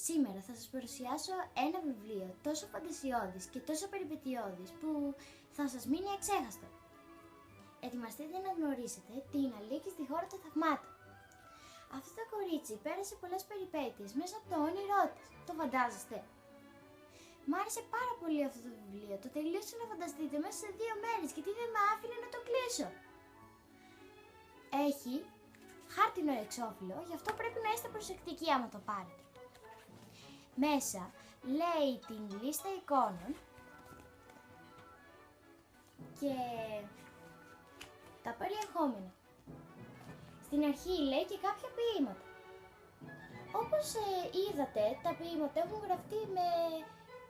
Σήμερα θα σας παρουσιάσω ένα βιβλίο τόσο φαντασιώδης και τόσο περιπετειώδης που θα σας μείνει αξέχαστο. Ετοιμαστείτε να γνωρίσετε την Αλίκη στη χώρα των θαυμάτων. Αυτό το κορίτσι πέρασε πολλές περιπέτειες μέσα από το όνειρό της. Το φαντάζεστε? Μ' άρεσε πάρα πολύ αυτό το βιβλίο. Το τελείωσα, να φανταστείτε, μέσα σε 2 μέρες, γιατί δεν με άφηνε να το κλείσω. Έχει χάρτινο εξώφυλλο, γι' αυτό πρέπει να είστε προσεκτικοί άμα το πάρετε. Μέσα λέει την λίστα εικόνων και τα περιεχόμενα. Στην αρχή λέει και κάποια ποίηματα. Όπως είδατε, τα ποίηματα έχουν γραφτεί με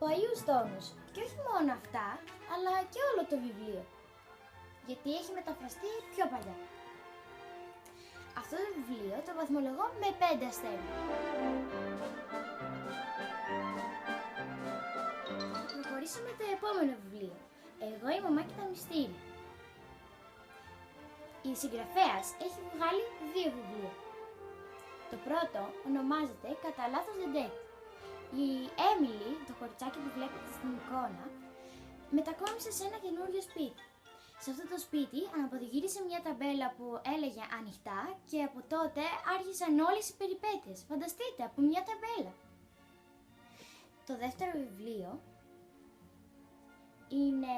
παλιούς τόνους. Και όχι μόνο αυτά, αλλά και όλο το βιβλίο. Γιατί έχει μεταφραστεί πιο παλιά. Αυτό το βιβλίο το βαθμολογώ με 5 αστέρια. Θα προχωρήσουμε το επόμενο βιβλίο. Εγώ, η μαμά και τα μυστήρια. Η συγγραφέας έχει βγάλει 2 βιβλία. Το πρώτο ονομάζεται «Κατά λάθος Detective». Η Έμιλι, το κοριτσάκι που βλέπετε στην εικόνα, μετακόμισε σε ένα καινούριο σπίτι. Σε αυτό το σπίτι αναποδηγύρισε μια ταμπέλα που έλεγε ανοιχτά και από τότε άρχισαν όλες οι περιπέτειες. Φανταστείτε, από μια ταμπέλα. Το δεύτερο βιβλίο είναι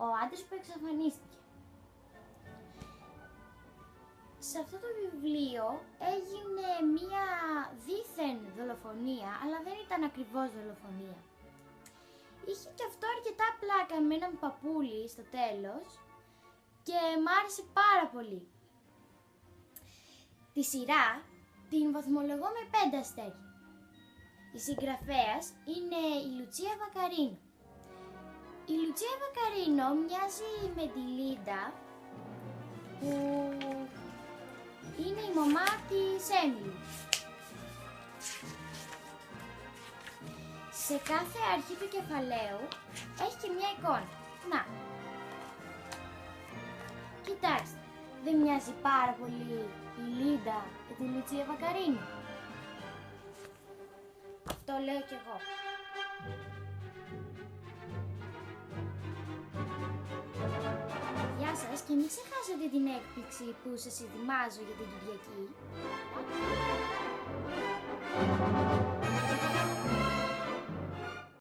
«Ο άντρας που εξαφανίστηκε». Σε αυτό το βιβλίο έγινε μία δίθεν δολοφονία, αλλά δεν ήταν ακριβώς δολοφονία. Είχε και αυτό αρκετά πλάκα με έναν παππούλι στο τέλος και μ' άρεσε πάρα πολύ. Τη σειρά την βαθμολογώ με 5 αστέρια. Η συγγραφέας είναι η Λουτσία Βακαρίνο. Η Λουτσία Βακαρίνο μοιάζει με τη Λίντα που είναι η μαμά της Έμιλι. Σε κάθε αρχή του κεφαλαίου έχει και μια εικόνα. Να. Κοιτάξτε, δεν μοιάζει πάρα πολύ η Λίντα και τη Λουτσία Βακαρίνο? Αυτό λέω κι εγώ. Γεια σας και μην ξεχάσετε την έκπληξη που σας ετοιμάζω για την Κυριακή.